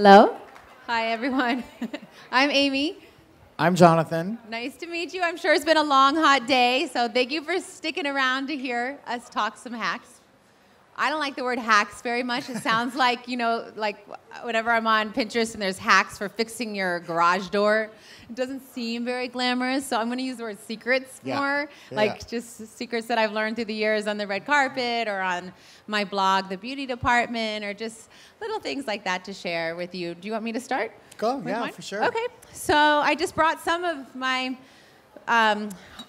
Hello. Hi, everyone. I'm Amy. I'm Jonathan. Nice to meet you. I'm sure it's been a long, hot day, so thank you for sticking around to hear us talk some hacks. I don't like the word hacks very much. It sounds like, you know, like whenever I'm on Pinterest and there's hacks for fixing your garage door, it doesn't seem very glamorous, so I'm going to use the word secrets more, like just secrets that I've learned through the years on the red carpet or on my blog, The Beauty Department, or just little things like that to share with you. Do you want me to start? Go, yeah, for sure. Okay, so I just brought some of my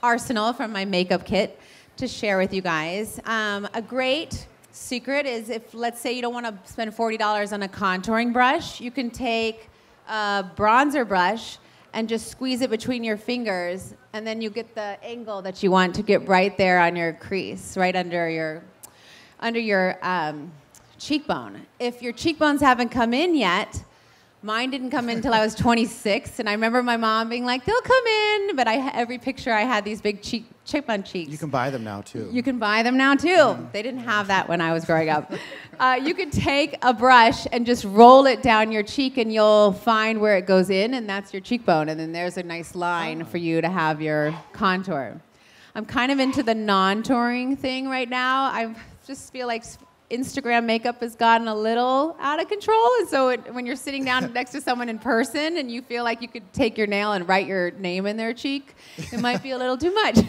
arsenal from my makeup kit to share with you guys. A great secret is if, let's say, you don't want to spend $40 on a contouring brush, you can take a bronzer brush and just squeeze it between your fingers, and then you get the angle that you want to get right there on your crease, right under your cheekbone. If your cheekbones haven't come in yet, mine didn't come in until I was 26, and I remember my mom being like, they'll come in, but every picture I had these big chip on cheeks. You can buy them now, too. You can buy them now, too. They didn't have that when I was growing up. You could take a brush and just roll it down your cheek, and you'll find where it goes in, and that's your cheekbone, and then there's a nice line for you to have your contour. I'm kind of into the non-touring thing right now. I just feel like Instagram makeup has gotten a little out of control, and so when you're sitting down next to someone in person and you feel like you could take your nail and write your name in their cheek, it might be a little too much.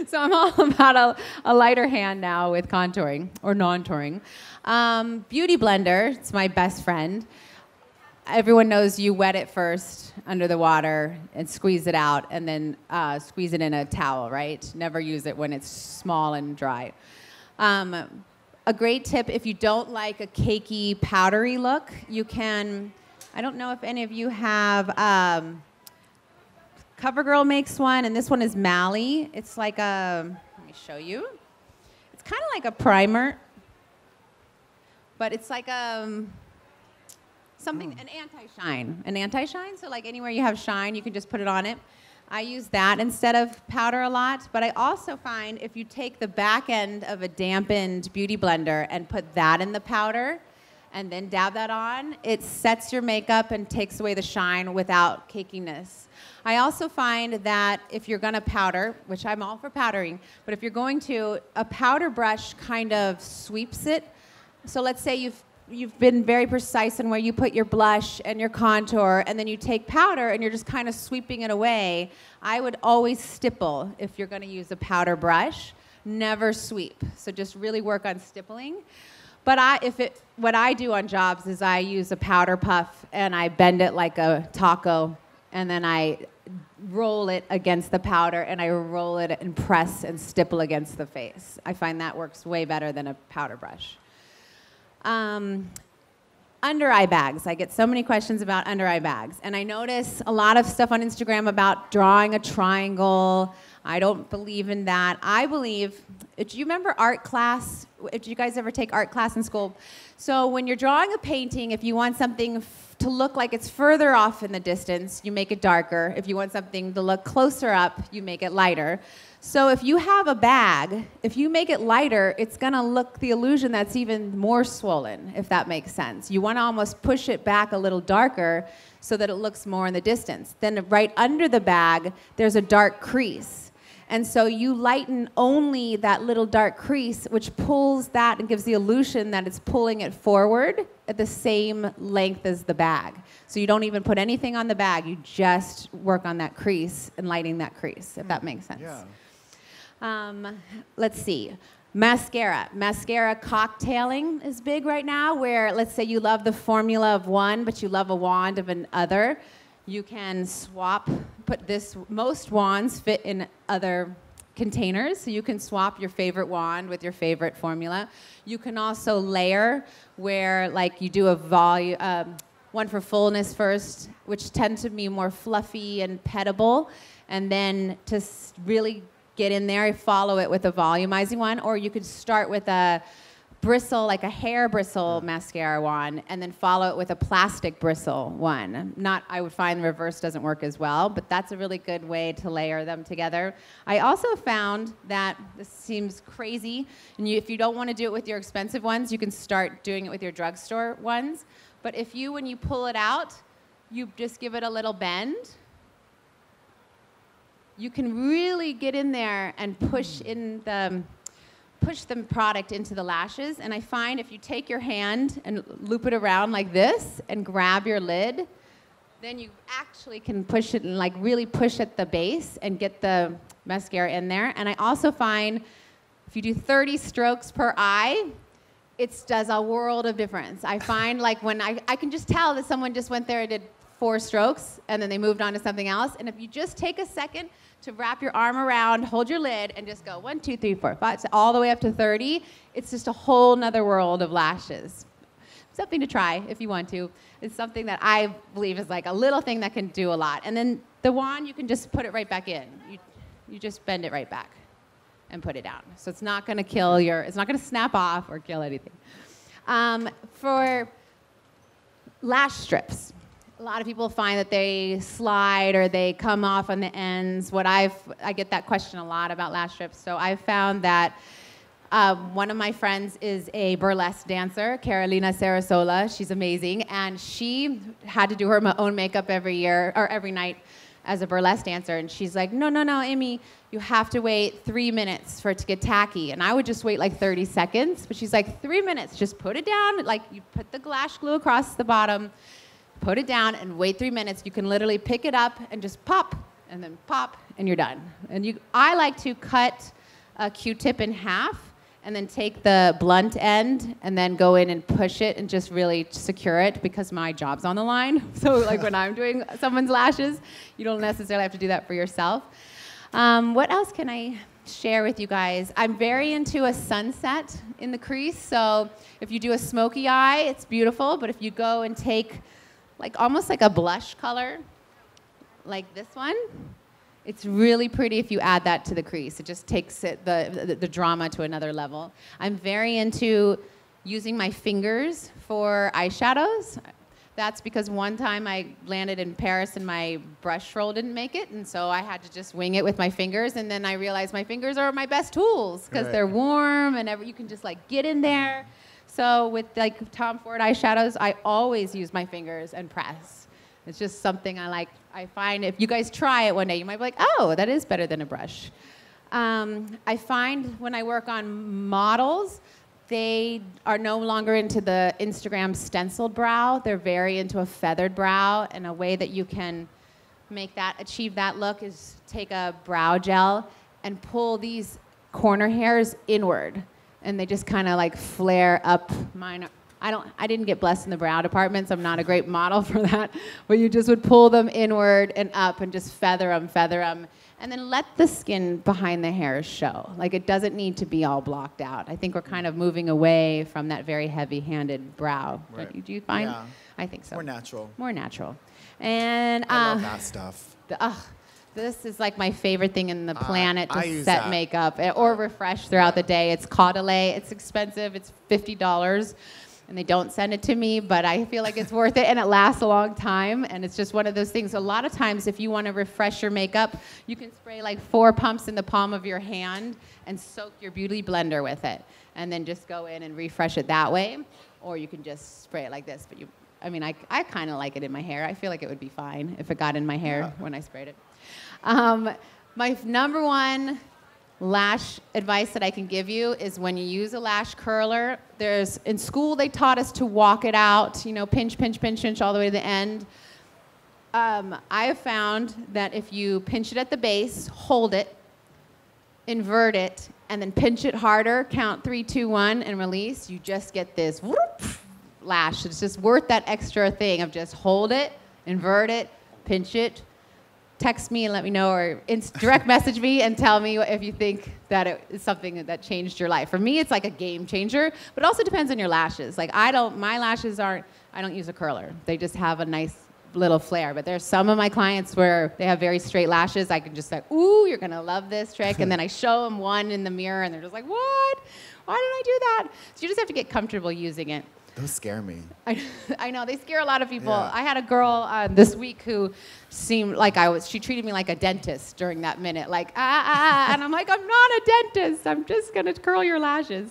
So I'm all about a lighter hand now with contouring or non-touring. Beauty blender, it's my best friend. Everyone knows you wet it first under the water and squeeze it out, and then squeeze it in a towel, right? Never use it when it's small and dry. A great tip, if you don't like a cakey, powdery look, you can, I don't know if any of you have, CoverGirl makes one, and this one is Mally. It's like a, let me show you. It's kind of like a primer, but it's like something, an anti-shine. So like anywhere you have shine, you can just put it on it. I use that instead of powder a lot, but I also find if you take the back end of a dampened beauty blender and put that in the powder and then dab that on, it sets your makeup and takes away the shine without cakiness. I also find that if you're gonna powder, which I'm all for powdering, but if you're going to, a powder brush kind of sweeps it. So let's say you've been very precise in where you put your blush and your contour, and then you take powder and you're just kind of sweeping it away. I would always stipple if you're going to use a powder brush. Never sweep. So just really work on stippling. But what I do on jobs is I use a powder puff and I bend it like a taco, and then I roll it against the powder and I roll it and press and stipple against the face. I find that works way better than a powder brush. Under eye bags. I get so many questions about under eye bags. And I notice a lot of stuff on Instagram about drawing a triangle. I don't believe in that. I believe, do you remember art class? Did you guys ever take art class in school? So when you're drawing a painting, if you want something to look like it's further off in the distance, you make it darker. If you want something to look closer up, you make it lighter. So if you have a bag, if you make it lighter, it's going to look the illusion that's even more swollen, if that makes sense. You want to almost push it back a little darker so that it looks more in the distance. Then right under the bag, there's a dark crease. And so you lighten only that little dark crease, which pulls that and gives the illusion that it's pulling it forward at the same length as the bag. So you don't even put anything on the bag. You just work on that crease and lighting that crease, if that makes sense. Yeah. Let's see. Mascara. Mascara cocktailing is big right now, where let's say you love the formula of one, but you love a wand of another. You can swap, most wands fit in other containers, so you can swap your favorite wand with your favorite formula. You can also layer, where like you do one for fullness first, which tend to be more fluffy and pettable, and then to really get in there, follow it with a volumizing one, or you could start with a bristle, like a hair bristle mascara wand, and then follow it with a plastic bristle one. I would find the reverse doesn't work as well, but that's a really good way to layer them together. I also found that, this seems crazy, and if you don't want to do it with your expensive ones, you can start doing it with your drugstore ones. But if you, when you pull it out, you just give it a little bend, you can really get in there and push the product into the lashes. And I find if you take your hand and loop it around like this and grab your lid, then you actually can push it and like really push at the base and get the mascara in there. And I also find if you do 30 strokes per eye, it does a world of difference. I find like when I can just tell that someone just went there and did 4 strokes and then they moved on to something else. And if you just take a second to wrap your arm around, hold your lid, and just go 1, 2, 3, 4, 5, all the way up to 30, it's just a whole nother world of lashes. Something to try if you want to. It's something that I believe is like a little thing that can do a lot. And then the wand, you can just put it right back in. You just bend it right back and put it down. So it's not going to kill it's not going to snap off or kill anything. For lash strips, a lot of people find that they slide or they come off on the ends. I get that question a lot about lash strips. So I've found that one of my friends is a burlesque dancer, Carolina Sarasola. She's amazing. And she had to do her own makeup every night as a burlesque dancer. And she's like, no, Amy, you have to wait 3 minutes for it to get tacky. And I would just wait like 30 seconds. But she's like, 3 minutes, just put it down. Like you put the lash glue across the bottom, put it down and wait 3 minutes. You can literally pick it up and just pop, and then pop, and you're done. And I like to cut a Q-tip in half and then take the blunt end and then go in and push it and just really secure it because my job's on the line. So like when I'm doing someone's lashes, you don't necessarily have to do that for yourself. What else can I share with you guys? I'm very into a sunset in the crease. So if you do a smoky eye, it's beautiful. But if you go and take like almost like a blush color, like this one, it's really pretty if you add that to the crease. It just takes the drama to another level. I'm very into using my fingers for eyeshadows. That's because one time I landed in Paris and my brush roll didn't make it, and so I had to just wing it with my fingers, and then I realized my fingers are my best tools because they're warm and you can just like get in there. So with like Tom Ford eyeshadows, I always use my fingers and press. It's just something I like. I find if you guys try it one day, you might be like, oh, that is better than a brush. I find when I work on models, they are no longer into the Instagram stenciled brow. They're very into a feathered brow, and a way that you can achieve that look is take a brow gel and pull these corner hairs inward, and they just kind of like flare up. Mine, I didn't get blessed in the brow department, so I'm not a great model for that, but you just would pull them inward and up and just feather them. And then let the skin behind the hairs show. Like it doesn't need to be all blocked out. I think we're kind of moving away from that very heavy-handed brow. Right. Do you find? Yeah. I think so. More natural. And I love that stuff. This is like my favorite thing in the planet to set makeup or refresh throughout the day. It's Caudalie. It's expensive. It's $50. And they don't send it to me, but I feel like it's worth it, and it lasts a long time, and it's just one of those things. A lot of times, if you want to refresh your makeup, you can spray like 4 pumps in the palm of your hand and soak your beauty blender with it, and then just go in and refresh it that way, or you can just spray it like this. But I kind of like it in my hair. I feel like it would be fine if it got in my hair when I sprayed it. My number one lash advice that I can give you is when you use a lash curler, in school they taught us to walk it out, pinch, pinch, pinch, pinch all the way to the end. I have found that if you pinch it at the base, hold it, invert it, and then pinch it harder, count 3, 2, 1, and release, you just get this whoop, lash. It's just worth that extra thing of just hold it, invert it, pinch it. Text me and let me know, or direct message me and tell me if you think that it is something that changed your life. For me, it's like a game changer, but it also depends on your lashes. Like I don't use a curler. They just have a nice little flare, but there's some of my clients where they have very straight lashes. I can just say, ooh, you're gonna love this trick. And then I show them one in the mirror and they're just like, what? Why did I do that? So you just have to get comfortable using it. Those scare me. I know, they scare a lot of people. Yeah. I had a girl this week who seemed like she treated me like a dentist during that minute, like, and I'm like, I'm not a dentist, I'm just gonna curl your lashes.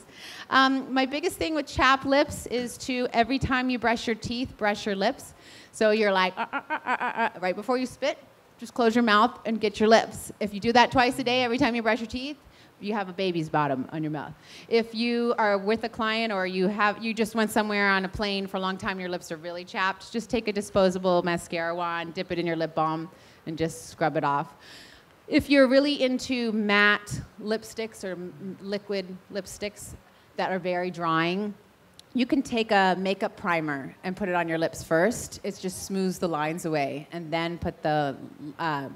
My biggest thing with chapped lips is to, every time you brush your teeth, brush your lips. So you're like, right before you spit, just close your mouth and get your lips. If you do that twice a day, every time you brush your teeth, you have a baby's bottom on your mouth. If you are with a client or you just went somewhere on a plane for a long time, your lips are really chapped, just take a disposable mascara wand, dip it in your lip balm, and just scrub it off. If you're really into matte lipsticks or liquid lipsticks that are very drying, you can take a makeup primer and put it on your lips first. It just smooths the lines away, and then put the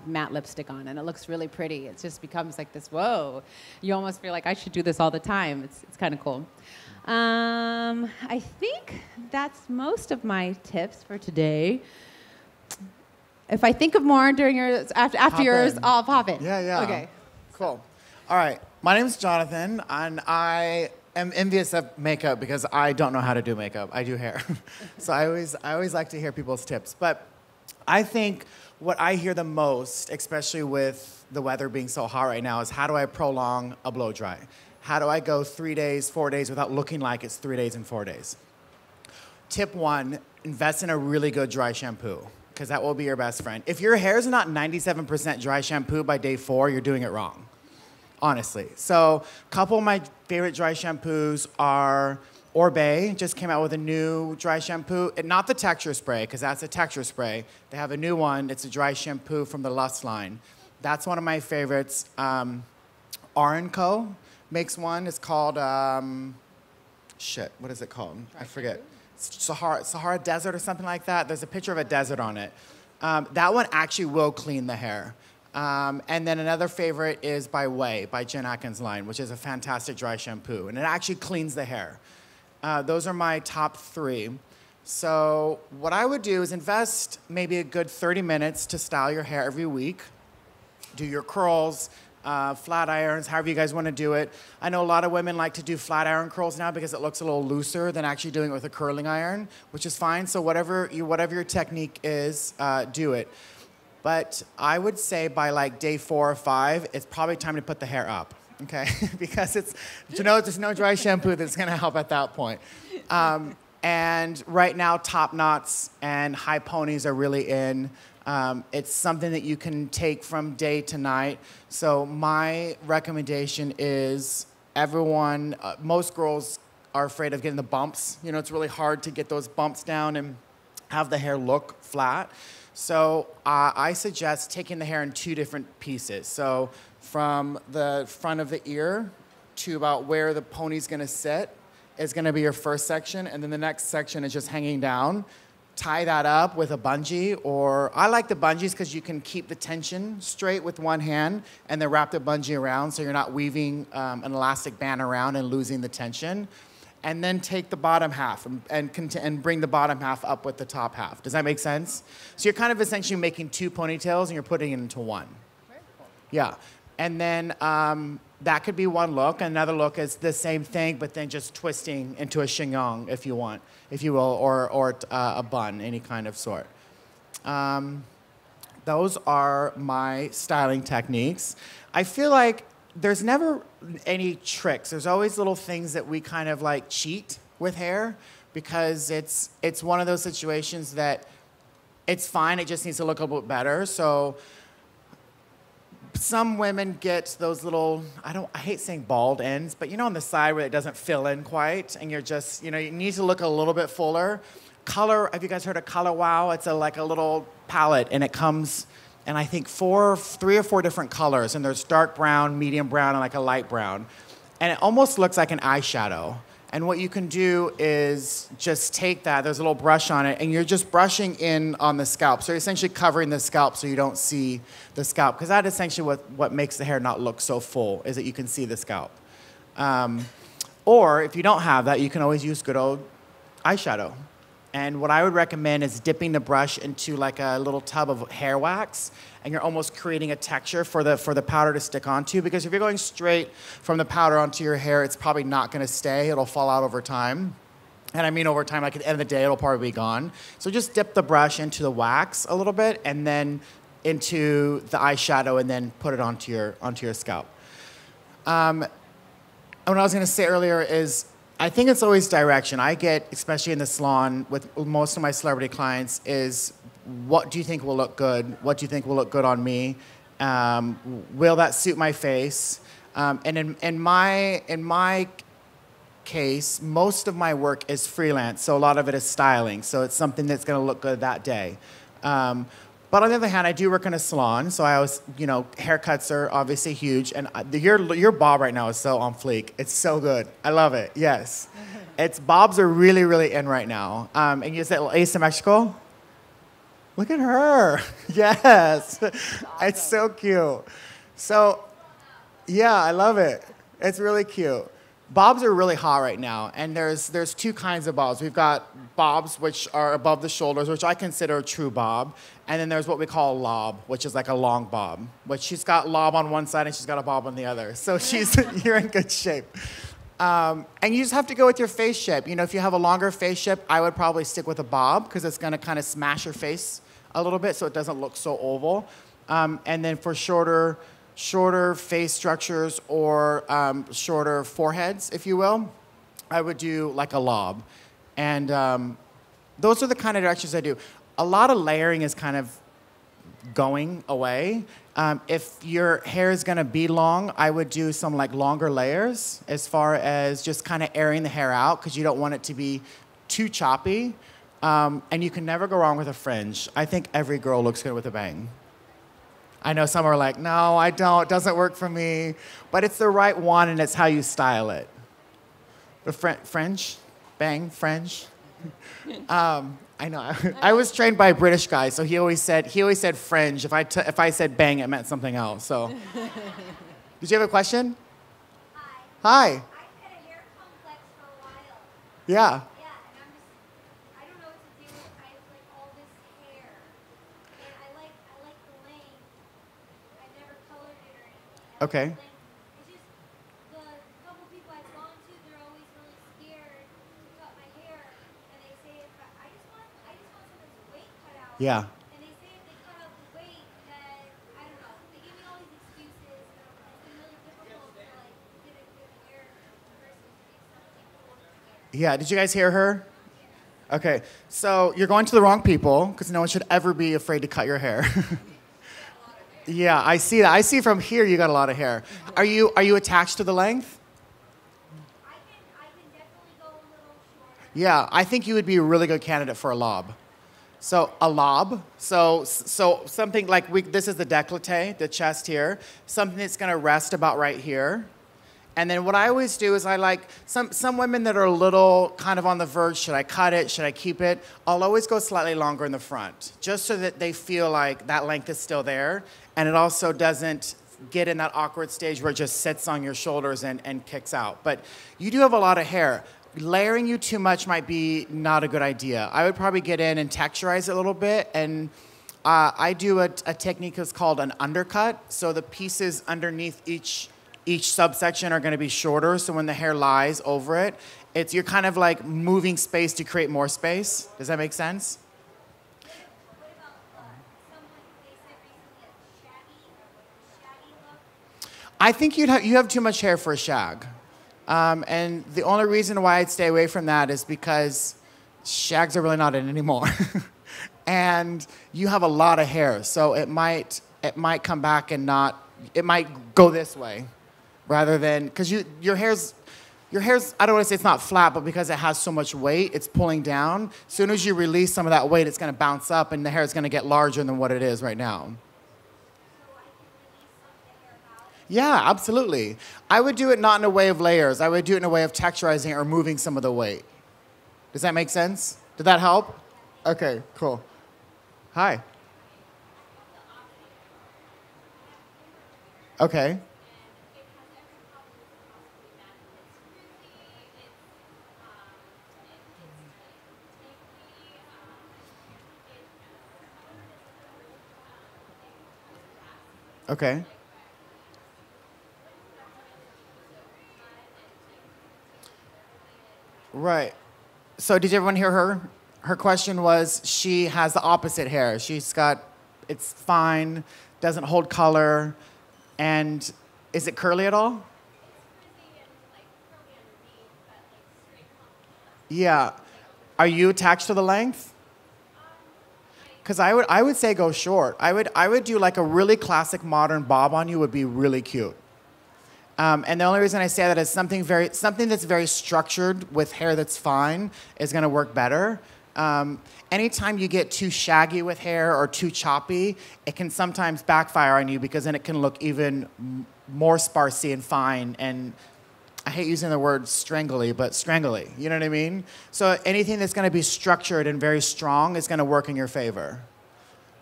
matte lipstick on, and it looks really pretty. It just becomes like this, whoa. You almost feel like I should do this all the time. It's kind of cool. I think that's most of my tips for today. If I think of more during yours, after yours, I'll pop in. Yeah. Okay. Cool. All right. My name is Jonathan, and I am envious of makeup because I don't know how to do makeup. I do hair. So I always like to hear people's tips. But I think what I hear the most, especially with the weather being so hot right now, is how do I prolong a blow dry? How do I go 3 days, 4 days without looking like it's 3 days and 4 days? Tip 1, invest in a really good dry shampoo, because that will be your best friend. If your hair is not 97% dry shampoo by day 4, you're doing it wrong. Honestly. So a couple of my favorite dry shampoos are Oribe, just came out with a new dry shampoo. Not the texture spray, because that's a texture spray. They have a new one. It's a dry shampoo from the Lust line. That's one of my favorites. Co. makes one. It's called, what is it called? I forget. Sahara Desert or something like that. There's a picture of a desert on it. That one actually will clean the hair. And then another favorite is by Jen Atkins' line, which is a fantastic dry shampoo. And it actually cleans the hair. Those are my top 3. So what I would do is invest maybe a good 30 minutes to style your hair every week. Do your curls, flat irons, however you guys want to do it. I know a lot of women like to do flat iron curls now because it looks a little looser than actually doing it with a curling iron, which is fine. So whatever your technique is, do it. But I would say by like day 4 or 5, it's probably time to put the hair up, okay? Because there's no dry shampoo that's gonna help at that point. And right now, top knots and high ponies are really in. It's something that you can take from day to night. So my recommendation is most girls are afraid of getting the bumps. It's really hard to get those bumps down and have the hair look flat. So I suggest taking the hair in 2 different pieces. So from the front of the ear to about where the pony's gonna sit is gonna be your first section, and then the next section is just hanging down. Tie that up with a bungee, or I like the bungees because you can keep the tension straight with one hand and then wrap the bungee around so you're not weaving an elastic band around and losing the tension. And then take the bottom half and bring the bottom half up with the top half. Does that make sense? So you're kind of essentially making 2 ponytails and you're putting it into one. Very cool. Yeah. And then that could be one look. Another look is the same thing, but then just twisting into a chignon, if you will, or a bun, any kind of sort. Those are my styling techniques. I feel like there's never any tricks. There's always little things that we kind of like cheat with hair because it's one of those situations that it's fine, it just needs to look a little bit better. So some women get those little, I hate saying bald ends, but on the side where it doesn't fill in quite and you're just, you need to look a little bit fuller. Color, have you guys heard of Color Wow? It's like a little palette and it comes and I think 3 or 4 different colors, and there's dark brown, medium brown, and like a light brown. And it almost looks like an eyeshadow. And what you can do is just take that, there's a little brush on it, and you're just brushing in on the scalp. So you're essentially covering the scalp so you don't see the scalp, because that's essentially what makes the hair not look so full, is that you can see the scalp. Or if you don't have that, you can always use good old eyeshadow. And what I would recommend is dipping the brush into like a little tub of hair wax, and you're almost creating a texture for the powder to stick onto, because if you're going straight from the powder onto your hair, it's probably not gonna stay, it'll fall out over time. And I mean over time, like at the end of the day, it'll probably be gone. So just dip the brush into the wax a little bit and then into the eyeshadow and then put it onto your scalp. And what I was going to say earlier is I think it's always direction. I get, especially in the salon with most of my celebrity clients, is what do you think will look good? What do you think will look good on me? Will that suit my face? And in my case, most of my work is freelance, so a lot of it is styling. So it's something that's going to look good that day. But on the other hand, I do work in a salon, so I always, haircuts are obviously huge. And your bob right now is so on fleek. It's so good. I love it. Yes, bobs are really, really in right now. And you said asymmetrical. Look at her. Yes, it's so cute. So, yeah, I love it. It's really cute. Bobs are really hot right now, and there's two kinds of bobs. We've got bobs which are above the shoulders, which I consider a true bob, and then there's what we call a lob, which is like a long bob, which she's got lob on one side and she's got a bob on the other. So you're in good shape. And you just have to go with your face shape. If you have a longer face shape, I would probably stick with a bob because it's going to kind of smash your face a little bit so it doesn't look so oval. And then for shorter face structures or shorter foreheads, if you will, I would do like a lob. And those are the kind of directions I do. A lot of layering is kind of going away. If your hair is going to be long, I would do some like longer layers as far as just kind of airing the hair out because you don't want it to be too choppy. And you can never go wrong with a fringe. I think every girl looks good with a bang. I know some are like, no, I don't. It doesn't work for me. But it's the right one, and it's how you style it. The fringe? Bang? Fringe? I know. I was trained by a British guy, so he always said fringe. If I said bang, it meant something else. So, did you have a question? Hi. I've had a hair complex for a while. Yeah. Okay. It's just the couple people I've gone to, they're always really scared to cut my hair, and they say I just want someone's weight cut out. Yeah. And they say if they cut out the weight, then I don't know. They give me all these excuses, and it's been really difficult to get a good hair person to do something for their hair. Yeah. Did you guys hear her? Okay. So you're going to the wrong people because no one should ever be afraid to cut your hair. Yeah, I see that. I see from here you got a lot of hair. Are you attached to the length? I can definitely go a little shorter. Yeah, I think you would be a really good candidate for a lob. So a lob. So something like this is the décolleté, the chest here. Something that's going to rest about right here. And then what I always do is I like some women that are a little kind of on the verge, should I cut it, should I keep it? I'll always go slightly longer in the front, just so that they feel like that length is still there. And it also doesn't get in that awkward stage where it just sits on your shoulders and kicks out. But you do have a lot of hair. Layering you too much might be not a good idea. I would probably get in and texturize it a little bit. And I do a technique that's called an undercut. So the pieces underneath each subsection are going to be shorter, so when the hair lies over it, you're kind of like moving space to create more space. Does that make sense? What about someone they said recently a shaggy look? I think you have too much hair for a shag. And the only reason why I'd stay away from that is because shags are really not in anymore. And you have a lot of hair, so it might come back and it might go this way. Rather than, because your hair's, I don't want to say it's not flat, but because it has so much weight, it's pulling down. As soon as you release some of that weight, it's going to bounce up, and the hair is going to get larger than what it is right now. So I can release some of the hair out? Yeah, absolutely. I would do it not in a way of layers. I would do it in a way of texturizing or moving some of the weight. Does that make sense? Did that help? Okay, cool. Hi. Okay. Okay. Right. So did everyone hear her? Her question was, she has the opposite hair. She's got, it's fine, doesn't hold color, and is it curly at all? Yeah. Are you attached to the length? Because I would say go short. I would do like a really classic modern bob on you would be really cute. And the only reason I say that is something that's very structured with hair that's fine is going to work better. Anytime you get too shaggy with hair or too choppy, it can sometimes backfire on you because then it can look even more sparsy and fine and I hate using the word strangly, but strangly. You know what I mean? So anything that's going to be structured and very strong is going to work in your favor.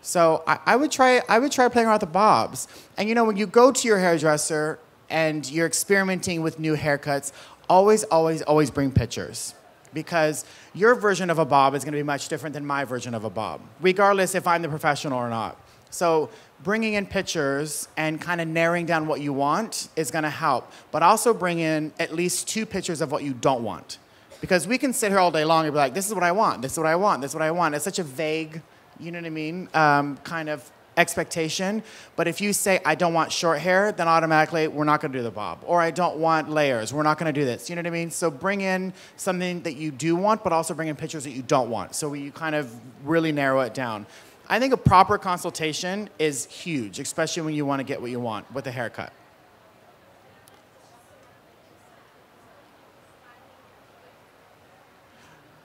So I would try playing around with the bobs. And you know, when you go to your hairdresser and you're experimenting with new haircuts, always, always, always bring pictures. Because your version of a bob is going to be much different than my version of a bob, regardless if I'm the professional or not. So bringing in pictures and kind of narrowing down what you want is going to help. But also bring in at least 2 pictures of what you don't want. Because we can sit here all day long and be like, this is what I want, this is what I want, this is what I want. It's such a vague, you know what I mean, kind of expectation. But if you say, I don't want short hair, then automatically we're not going to do the bob. Or I don't want layers, we're not going to do this. You know what I mean? So bring in something that you do want, but also bring in pictures that you don't want. So you kind of really narrow it down. I think a proper consultation is huge, especially when you want to get what you want with a haircut.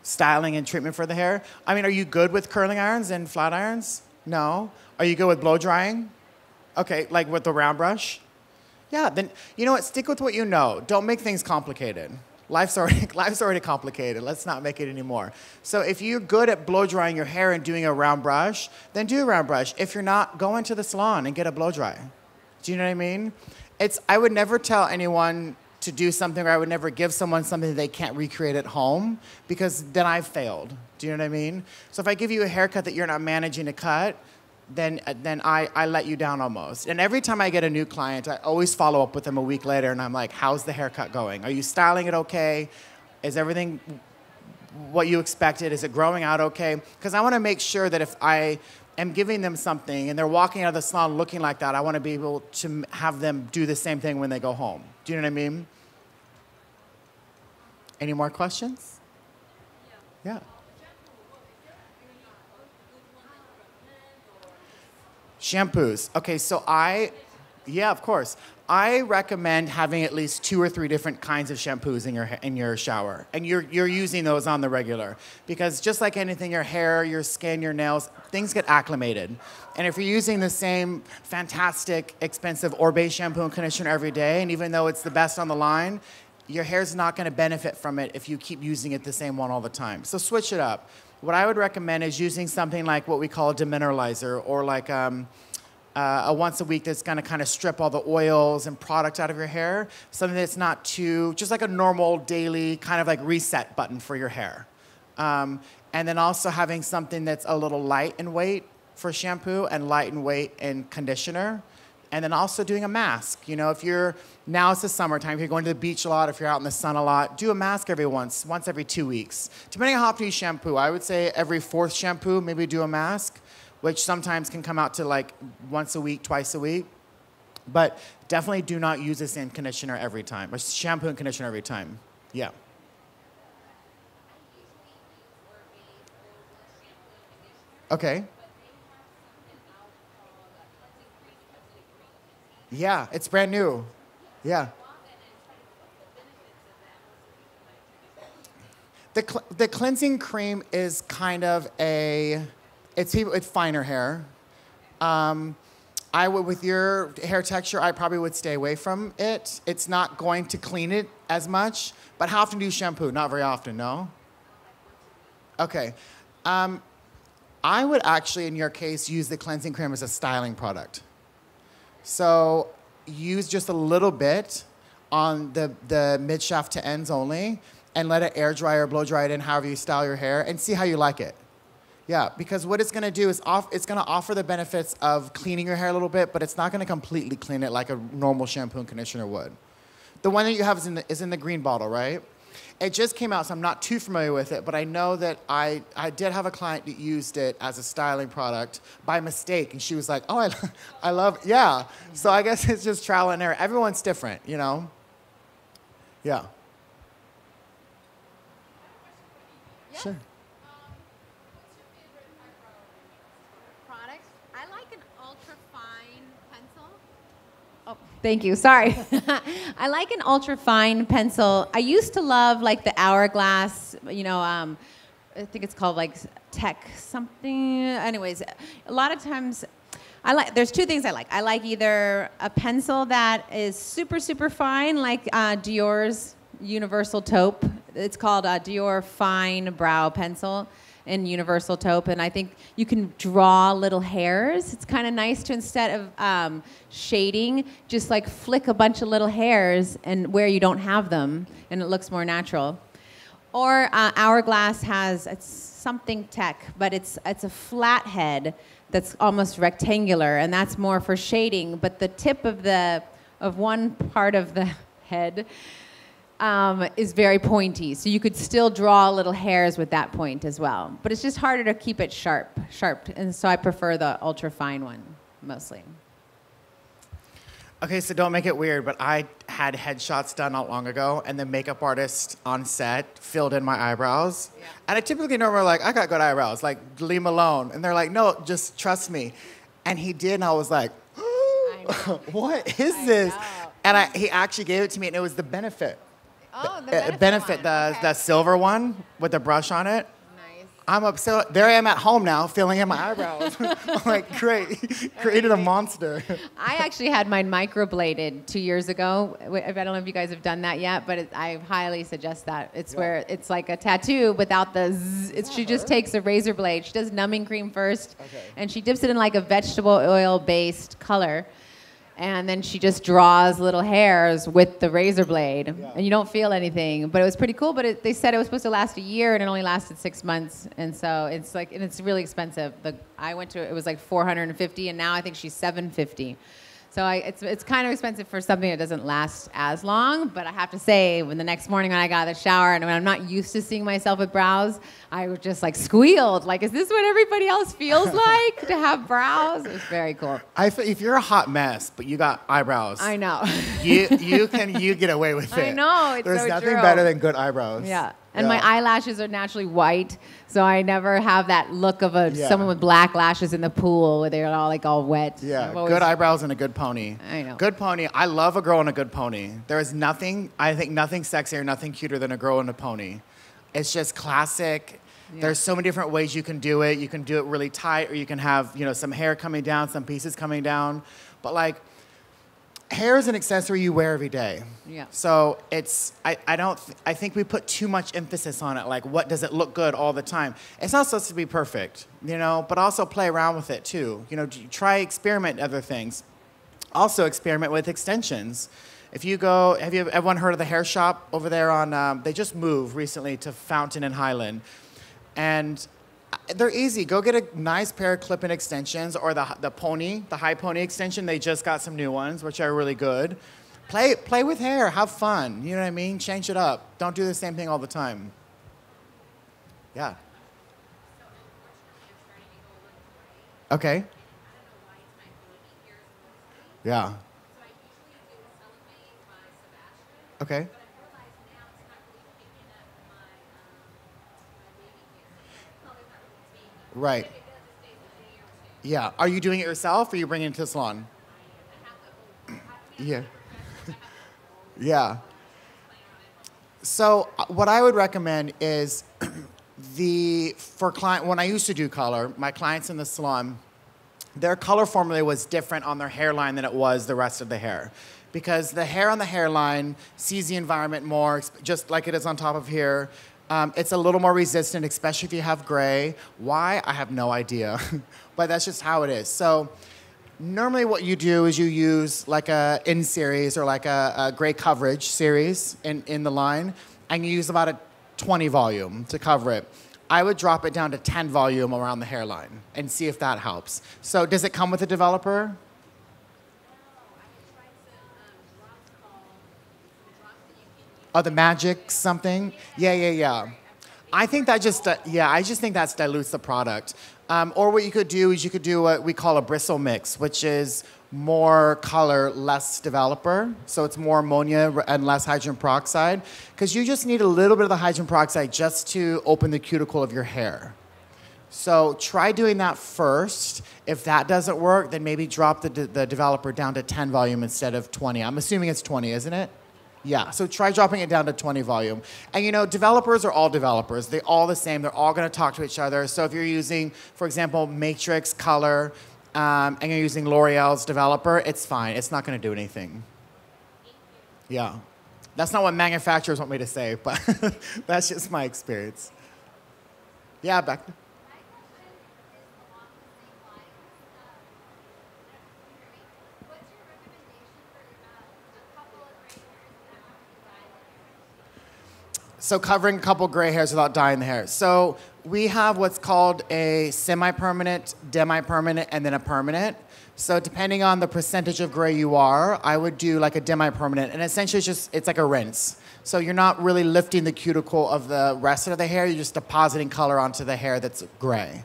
Styling and treatment for the hair. I mean, are you good with curling irons and flat irons? No. Are you good with blow drying? Okay, like with the round brush? Yeah, then you know what? Stick with what you know. Don't make things complicated. Life's already complicated. Let's not make it anymore. So if you're good at blow drying your hair and doing a round brush, then do a round brush. If you're not, go into the salon and get a blow dry. Do you know what I mean? I would never tell anyone to do something, or I would never give someone something that they can't recreate at home, because then I've failed. Do you know what I mean? So if I give you a haircut that you're not managing to cut, then I let you down almost. And every time I get a new client, I always follow up with them a week later, and I'm like, how's the haircut going? Are you styling it okay? Is everything what you expected? Is it growing out okay? Because I want to make sure that if I am giving them something and they're walking out of the salon looking like that, I want to be able to have them do the same thing when they go home. Do you know what I mean? Any more questions? Yeah. Shampoos. Okay, so yeah, of course. I recommend having at least 2 or 3 different kinds of shampoos in your shower, and you're using those on the regular, because just like anything, your hair, your skin, your nails, things get acclimated. And if you're using the same fantastic, expensive Orbe shampoo and conditioner every day, and even though it's the best on the line, your hair's not going to benefit from it if you keep using it the same one all the time. So switch it up. What I would recommend is using something like what we call a demineralizer, or like a once a week that's going to kind of strip all the oils and product out of your hair. Something that's not too, just like a normal daily kind of like reset button for your hair. And then also having something that's a little light in weight for shampoo and light in weight in conditioner. And then also doing a mask. You know, now it's the summertime, if you're going to the beach a lot, if you're out in the sun a lot, do a mask once every 2 weeks. Depending on how often you shampoo, I would say every 4th shampoo, maybe do a mask, which sometimes can come out to like once a week, twice a week. But definitely do not use the same conditioner every time, or shampoo and conditioner every time. Yeah. Okay. Yeah, it's brand new. Yeah. The cleansing cream is kind of it's finer hair. With your hair texture, I probably would stay away from it. It's not going to clean it as much. But how often do you shampoo? Not very often, no? Okay. I would actually, in your case, use the cleansing cream as a styling product. So use just a little bit on the mid-shaft to ends only, and let it air dry or blow dry it in however you style your hair, and see how you like it. Yeah, because what it's going to do is it's going to offer the benefits of cleaning your hair a little bit, but it's not going to completely clean it like a normal shampoo and conditioner would. The one that you have is in the green bottle, right? It just came out, so I'm not too familiar with it, but I know that I did have a client that used it as a styling product by mistake, and she was like, oh, I love, yeah. So I guess it's just trial and error. Everyone's different, you know? Yeah. Yes. Sure. What's your favorite eyebrow product? I like an ultra fine pencil. Oh, thank you. Sorry. I like an ultra fine pencil. I used to love like the Hourglass, you know, I think it's called like Tech something. Anyways, a lot of times there's two things I like. I like either a pencil that is super, super fine, like Dior's Universal Taupe. It's called Dior Fine Brow Pencil in Universal Taupe, and I think you can draw little hairs. It's kind of nice to, instead of shading, just like flick a bunch of little hairs and where you don't have them, and it looks more natural. Or Hourglass has, it's something Tech, but it's a flat head that's almost rectangular, and that's more for shading. But the tip of one part of the head is very pointy, so you could still draw little hairs with that point as well. But it's just harder to keep it sharp, and so I prefer the ultra fine one mostly. Okay, so don't make it weird, but I had headshots done not long ago, and the makeup artist on set filled in my eyebrows. Yeah. And I typically normally like, I got good eyebrows, like, leave them alone. And they're like, no, just trust me. And he did, and I was like, what is this? And he actually gave it to me, and it was the Benefit. Oh, the Benefit one. The silver one with the brush on it. Nice. I'm upset. There I am at home now, filling in my eyebrows. I'm like, great, created a monster. I actually had mine microbladed 2 years ago. I don't know if you guys have done that yet, but I highly suggest that. It's where it's like a tattoo without the zzz. She just takes a razor blade. She does numbing cream first, and she dips it in like a vegetable oil-based color. And then she just draws little hairs with the razor blade, and you don't feel anything. But it was pretty cool. But they said it was supposed to last a year, and it only lasted 6 months. And so it's like, and it's really expensive. I went to, it was like $450, and now I think she's $750. So it's kind of expensive for something that doesn't last as long. But I have to say, when the next morning when I got out of the shower, and when I'm not used to seeing myself with brows, I was just like squealed. Like, is this what everybody else feels like to have brows? It was very cool. If you're a hot mess, but you got eyebrows, I know. you get away with it. I know. It's There's so nothing true. better than good eyebrows. Yeah. And my eyelashes are naturally white, so I never have that look of someone with black lashes in the pool where they're all wet. Yeah, good eyebrows and a good pony. I know. Good pony. I love a girl in a good pony. There is nothing, I think nothing sexier, nothing cuter than a girl in a pony. It's just classic. Yeah. There's so many different ways you can do it. You can do it really tight, or you can have, some hair coming down, some pieces coming down. But like, hair is an accessory you wear every day. Yeah. So it's, I think we put too much emphasis on it. Like, what does it look good all the time? It's not supposed to be perfect, but also play around with it too. Try experiment other things. Also experiment with extensions. If you go, everyone heard of the hair shop over there on, they just moved recently to Fountain and Highland. And they're easy. Go get a nice pair of clip-in extensions, or the high pony extension. They just got some new ones, which are really good. Play with hair. Have fun. You know what I mean? Change it up. Don't do the same thing all the time. Yeah. Okay. Yeah. Okay. Right. Yeah. Are you doing it yourself, or are you bringing it to the salon? Yeah. Yeah. So what I would recommend is when I used to do color, my clients in the salon, their color formula was different on their hairline than it was the rest of the hair. Because the hair on the hairline sees the environment more, just like it is on top of here. It's a little more resistant, especially if you have gray. Why? I have no idea. But that's just how it is. So normally what you do is you use like a in-series or like a gray coverage series in the line, and you use about a 20 volume to cover it. I would drop it down to 10 volume around the hairline and see if that helps. So does it come with a developer? Oh, the magic something? Yeah, yeah, yeah. I think that just, I just think that dilutes the product. Or what you could do is you could do what we call a bristle mix, which is more color, less developer. So it's more ammonia and less hydrogen peroxide. Because you just need a little bit of the hydrogen peroxide just to open the cuticle of your hair. So try doing that first. If that doesn't work, then maybe drop the developer down to 10 volume instead of 20. I'm assuming it's 20, isn't it? Yeah, so try dropping it down to 20 volume. And you know, developers are all developers. They're all the same. They're all going to talk to each other. So if you're using, for example, Matrix Color, and you're using L'Oreal's developer, it's fine. It's not going to do anything. Yeah. That's not what manufacturers want me to say, but that's just my experience. Yeah, back there. So covering a couple gray hairs without dyeing the hair. So we have what's called a semi-permanent, demi-permanent, and then a permanent. So depending on the percentage of gray you are, I would do like a demi-permanent. And essentially it's like a rinse. So you're not really lifting the cuticle of the rest of the hair. You're just depositing color onto the hair that's gray.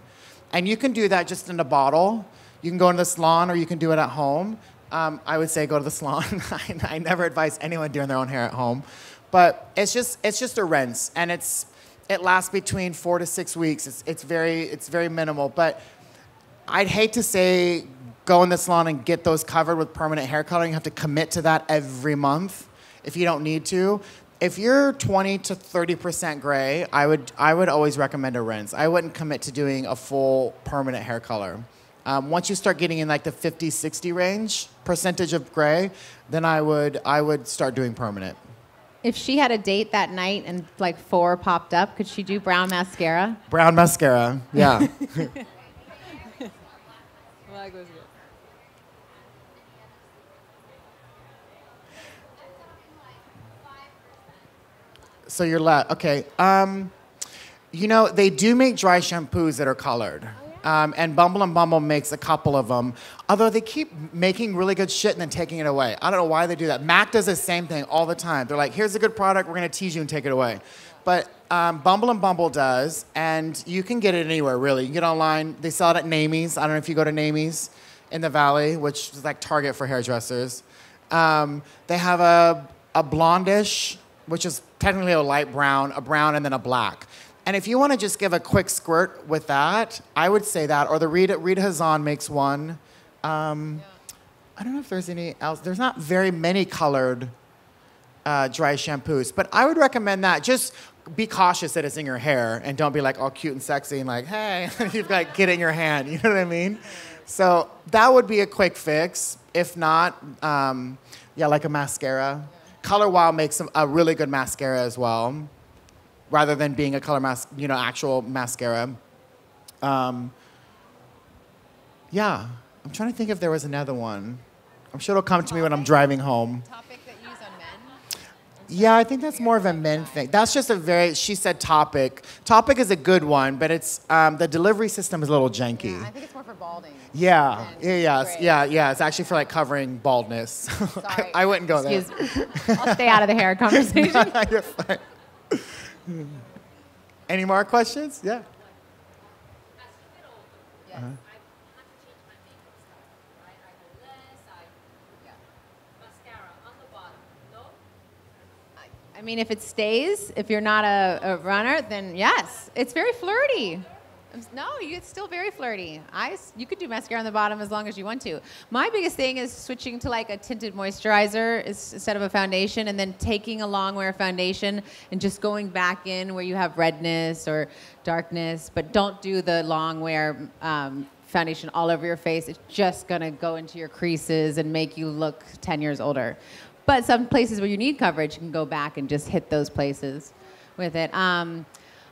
And you can do that just in a bottle. You can go into the salon or you can do it at home. I would say go to the salon. I never advise anyone doing their own hair at home. But it's just a rinse, and it lasts between 4 to 6 weeks. It's very minimal. But I'd hate to say go in the salon and get those covered with permanent hair coloring. You have to commit to that every month if you don't need to. If you're 20 to 30% gray, I would always recommend a rinse. I wouldn't commit to doing a full permanent hair color. Once you start getting in like the 50, 60 range percentage of gray, then I would start doing permanent. If she had a date that night and like 4 popped up, could she do brown mascara? Brown mascara, yeah. So you're left, okay. You know, they do make dry shampoos that are colored. And Bumble & Bumble makes a couple of them. Although they keep making really good shit and then taking it away. I don't know why they do that. MAC does the same thing all the time. They're like, here's a good product, we're gonna tease you and take it away. But Bumble & Bumble does, and you can get it anywhere, really. You can get online. They sell it at Namie's. I don't know if you go to Namie's in the Valley, which is like Target for hairdressers. They have a blondish, which is technically a light brown, a brown, and then a black. And if you want to just give a quick squirt with that, I would say that. Or the Rita Hazan makes one. I don't know if there's any else. There's not very many colored dry shampoos. But I would recommend that. Just be cautious that it's in your hair. And don't be like all cute and sexy and like, hey, you've got to get it in your hand. You know what I mean? So that would be a quick fix. If not, yeah, like a mascara. Color Wow makes a really good mascara as well, rather than being a color actual mascara. Yeah, I'm trying to think if there was another one. I'm sure it'll come to me when I'm driving home. Topic that you use on men? Yeah, I think that's more of a men thing. That's just she said Topic. Topic is a good one, but it's, the delivery system is a little janky. Yeah, I think it's more for balding. Yeah, yeah. It's actually for like covering baldness. Sorry. I wouldn't go there. Excuse me. I'll stay out of the hair conversation. You're fine. Any more questions? Yeah. Yes. I mean, if it stays, if you're not a runner, then yes. It's very flirty. No, it's still very flirty. You could do mascara on the bottom as long as you want to. My biggest thing is switching to like a tinted moisturizer instead of a foundation, and then taking a long wear foundation and just going back in where you have redness or darkness, but don't do the long wear foundation all over your face. It's just gonna go into your creases and make you look 10 years older. But some places where you need coverage, you can go back and just hit those places with it.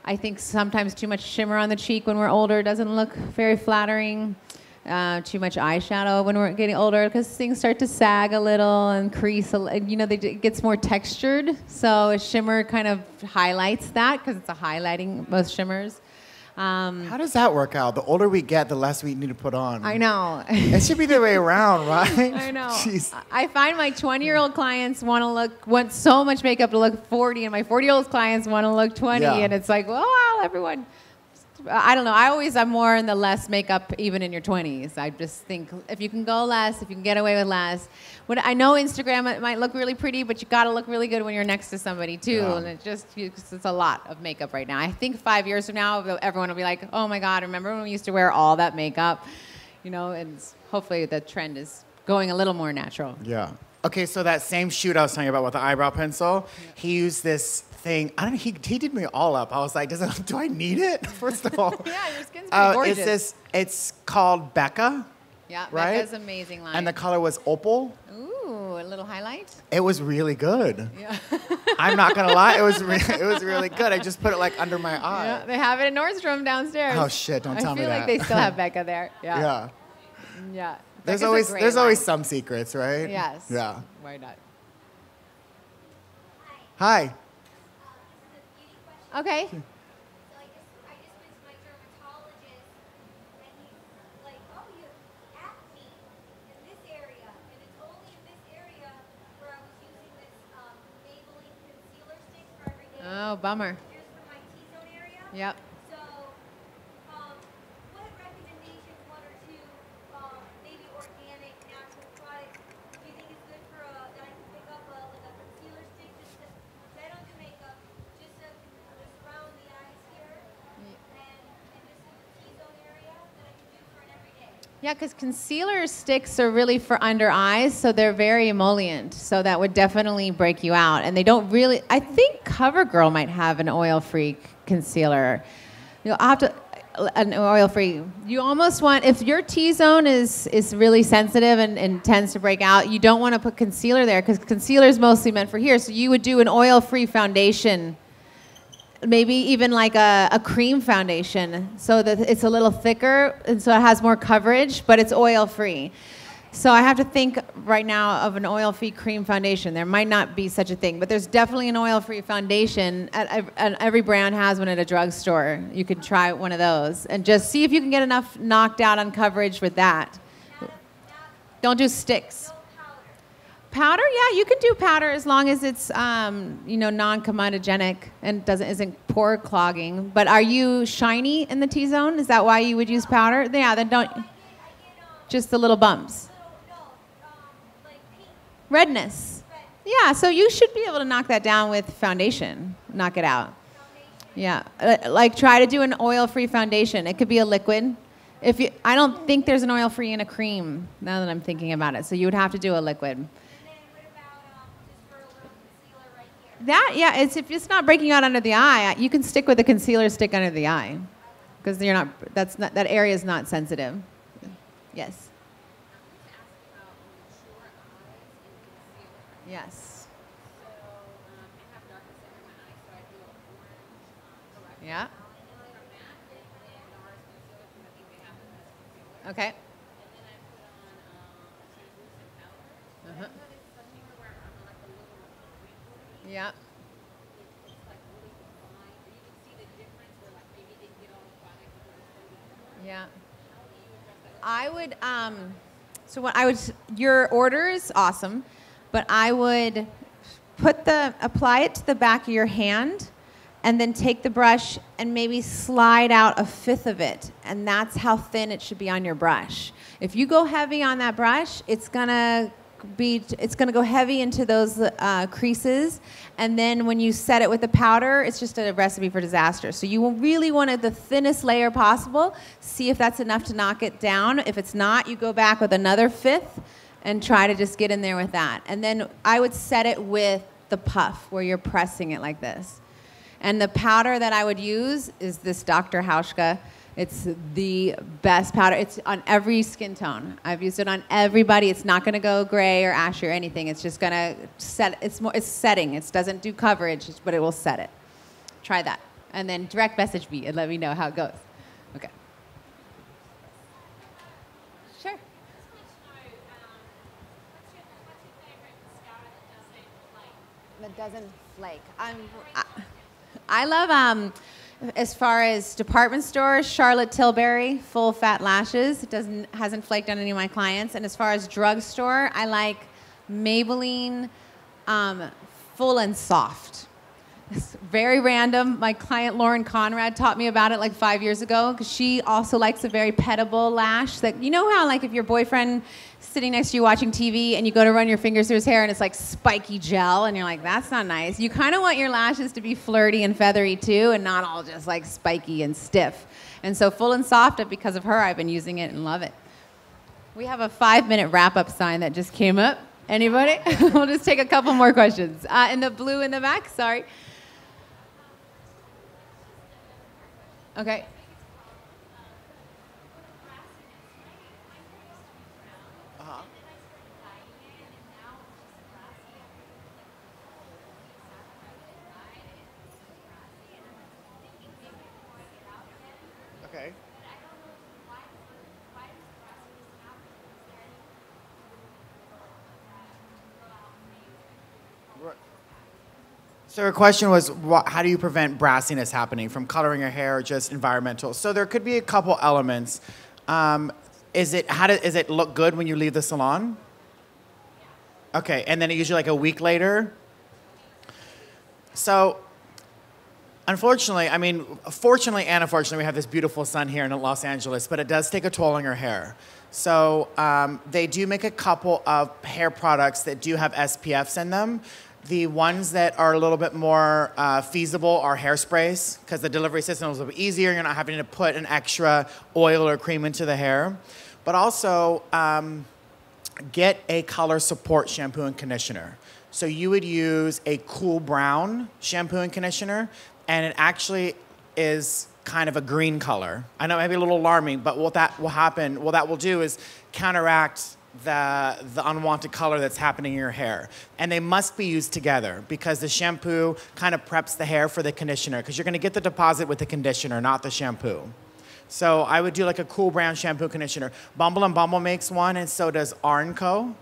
I think sometimes too much shimmer on the cheek when we're older doesn't look very flattering. Too much eyeshadow when we're getting older, because things start to sag a little and crease. You know, it gets more textured. So a shimmer kind of highlights that, because it's a highlighting, most shimmers. How does that work out? The older we get, the less we need to put on. I know. It should be the way around, right? I know. Jeez. I find my 20-year-old clients want so much makeup to look 40, and my 40-year-old clients want to look 20, and it's like, well, everyone. I don't know. I'm more in the less makeup even in your 20s. I just think if you can go less, if you can get away with less. I know Instagram, it might look really pretty, but you got to look really good when you're next to somebody too. Yeah. And it's a lot of makeup right now. I think 5 years from now, everyone will be like, oh my God, remember when we used to wear all that makeup? You know, and hopefully the trend is going a little more natural. Yeah. Okay, so that same shoot I was telling you about with the eyebrow pencil, he used this thing. I don't know. He did me all up. I was like, do I need it? First of all, yeah, your skin's pretty gorgeous. It's called Becca. Yeah, right? Becca's amazing line. And the color was opal. Ooh, a little highlight. It was really good. Yeah. I'm not gonna lie. It was really good. I just put it like under my eye. Yeah, they have it in Nordstrom downstairs. Oh shit! Don't tell me that. I feel like they still have Becca there. Yeah. Yeah. Yeah. There's always some secrets, right? Yes. Yeah. Why not? Hi. Okay. So I just went to my dermatologist, and he's like, "Oh, you have acne in this area, and it's only in this area where I was using this Maybelline concealer stick for every day." Oh, bummer. Just for my T-zone area. Yep. So, what recommendations, one or two, maybe organic, natural products, do you think is good for that I can pick up like a concealer stick just to, 'cause I don't do makeup, just around the eyes here, and just in the T-zone area that I can do for an everyday? Yeah, because concealer sticks are really for under eyes, so they're very emollient. So that would definitely break you out. And they don't really, I think CoverGirl might have an oil-free concealer. You'll have to, an oil-free. You almost want, if your T-zone is really sensitive and tends to break out, you don't want to put concealer there because concealer is mostly meant for here. So you would do an oil-free foundation, maybe even like a cream foundation so that it's a little thicker and so it has more coverage, but it's oil-free. So I have to think right now of an oil-free cream foundation. There might not be such a thing, but there's definitely an oil-free foundation. Every brand has one at a drugstore. You could try one of those and just see if you can get enough knocked out on coverage with that. Don't do sticks. Powder, yeah, you can do powder as long as it's non-comedogenic and isn't pore clogging. But are you shiny in the T-zone? Is that why you would use powder? Yeah, then don't. Just the little bumps. Like pink. Redness. Yeah, so you should be able to knock that down with foundation. Knock it out. Yeah, like try to do an oil-free foundation. It could be a liquid. I don't think there's an oil-free in a cream. Now that I'm thinking about it, so you would have to do a liquid. If it's not breaking out under the eye, you can stick with a concealer stick under the eye, because that area is not sensitive. Yes. Yes. Yeah. Okay. Uh-huh. Yeah. Yeah. I would, your order is awesome, but I would apply it to the back of your hand and then take the brush and maybe slide out a fifth of it. And that's how thin it should be on your brush. If you go heavy on that brush, it's gonna go heavy into those creases, and then when you set it with the powder, it's just a recipe for disaster. So you really want the thinnest layer possible. See if that's enough to knock it down. If it's not, you go back with another fifth and try to just get in there with that. And then I would set it with the puff where you're pressing it like this. And the powder that I would use is this Dr. Hauschka. It's the best powder. It's on every skin tone. I've used it on everybody. It's not going to go gray or ashy or anything. It's just going to set. It's setting. It doesn't do coverage, but it will set it. Try that, and then direct message me and let me know how it goes. Okay. Sure. That doesn't flake. I love As far as department stores, Charlotte Tilbury, full fat lashes. It hasn't flaked on any of my clients. And as far as drugstore, I like Maybelline full and soft. It's very random. My client Lauren Conrad taught me about it like 5 years ago because she also likes a very petable lash. That you know how like if your boyfriend is sitting next to you watching TV and you go to run your fingers through his hair and it's like spiky gel and you're like, that's not nice. You kind of want your lashes to be flirty and feathery too and not all just like spiky and stiff. And so full and soft, because of her, I've been using it and love it. We have a 5-minute wrap-up sign that just came up. Anybody? We'll just take a couple more questions. In the blue in the back, sorry. Okay. Okay. So her question was, how do you prevent brassiness happening from coloring your hair or just environmental? So there could be a couple elements. Is it look good when you leave the salon? Okay, and then usually like a week later? So unfortunately, I mean, fortunately and unfortunately, we have this beautiful sun here in Los Angeles, but it does take a toll on your hair. So they do make a couple of hair products that do have SPFs in them. The ones that are a little bit more feasible are hairsprays because the delivery system is a little bit easier. You're not having to put an extra oil or cream into the hair. But also, get a color support shampoo and conditioner. So you would use a cool brown shampoo and conditioner, and it actually is kind of a green color. I know it may be a little alarming, but what that will do is counteract the unwanted color that's happening in your hair. And they must be used together because the shampoo kind of preps the hair for the conditioner because you're going to get the deposit with the conditioner, not the shampoo. So I would do like a cool brown shampoo conditioner. Bumble and Bumble makes one, and so does Arnco.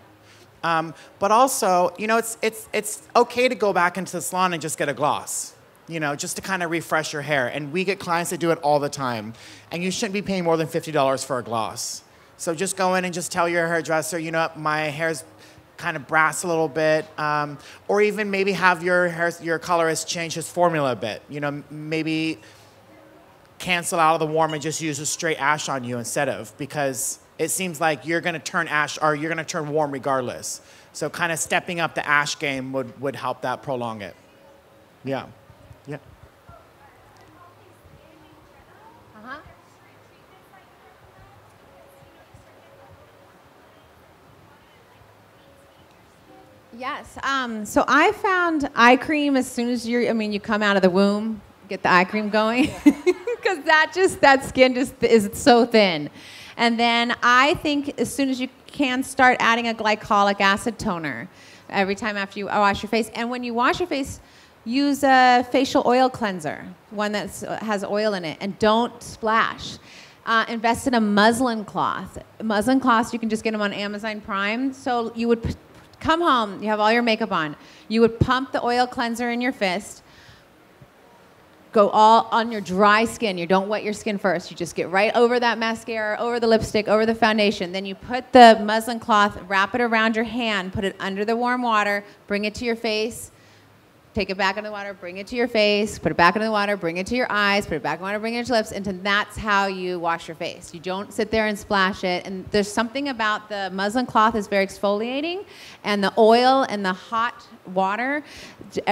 But also, you know, it's okay to go back into the salon and just get a gloss, you know, just to kind of refresh your hair. And we get clients that do it all the time. And you shouldn't be paying more than $50 for a gloss. So just go in and just tell your hairdresser, you know, my hair's kind of brass a little bit, or even maybe have your colorist change his formula a bit. You know, maybe cancel out of the warm and just use a straight ash on you instead of, because it seems like you're going to turn ash or you're going to turn warm regardless. So kind of stepping up the ash game would help that prolong it. Yeah. Yeah. Yes. So I found eye cream as soon as you come out of the womb, get the eye cream going, because that skin just is so thin. And then I think as soon as you can start adding a glycolic acid toner every time after you wash your face. And when you wash your face, use a facial oil cleanser, one that has oil in it, and don't splash. Invest in a muslin cloth. Muslin cloths, you can just get them on Amazon Prime. So you would come home, you have all your makeup on. You would pump the oil cleanser in your fist, go all on your dry skin. You don't wet your skin first. You just get right over that mascara, over the lipstick, over the foundation. Then you put the muslin cloth, wrap it around your hand, put it under the warm water, bring it to your face, take it back into the water, bring it to your face, put it back into the water, bring it to your eyes, put it back in the water, bring it to your lips, and that's how you wash your face. You don't sit there and splash it. And there's something about the muslin cloth is very exfoliating, and the oil and the hot water,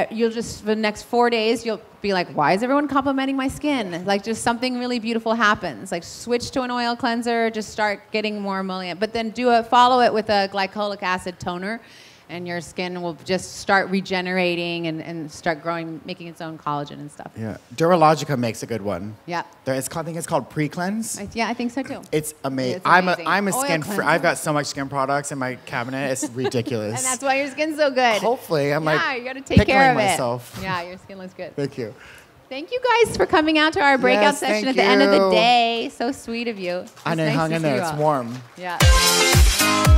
you'll just, for the next 4 days, you'll be like, why is everyone complimenting my skin? Like, just something really beautiful happens. Like, switch to an oil cleanser, just start getting more emollient. But then follow it with a glycolic acid toner, and your skin will just start regenerating and start growing, making its own collagen and stuff. Yeah, Duralogica makes a good one. Yeah. I think it's called Pre-Cleanse. Yeah, I think so too. It's amazing. Yeah, it's amazing. I'm a Oil skin cleanser. I've got so much skin products in my cabinet. It's ridiculous. And that's why your skin's so good. Hopefully, I'm yeah, you gotta take care of myself. it. Yeah, your skin looks good. Thank you. Thank you guys for coming out to our breakout session at the end of the day. So sweet of you. I know, nice hung to in see there. you It's all. warm. Yeah.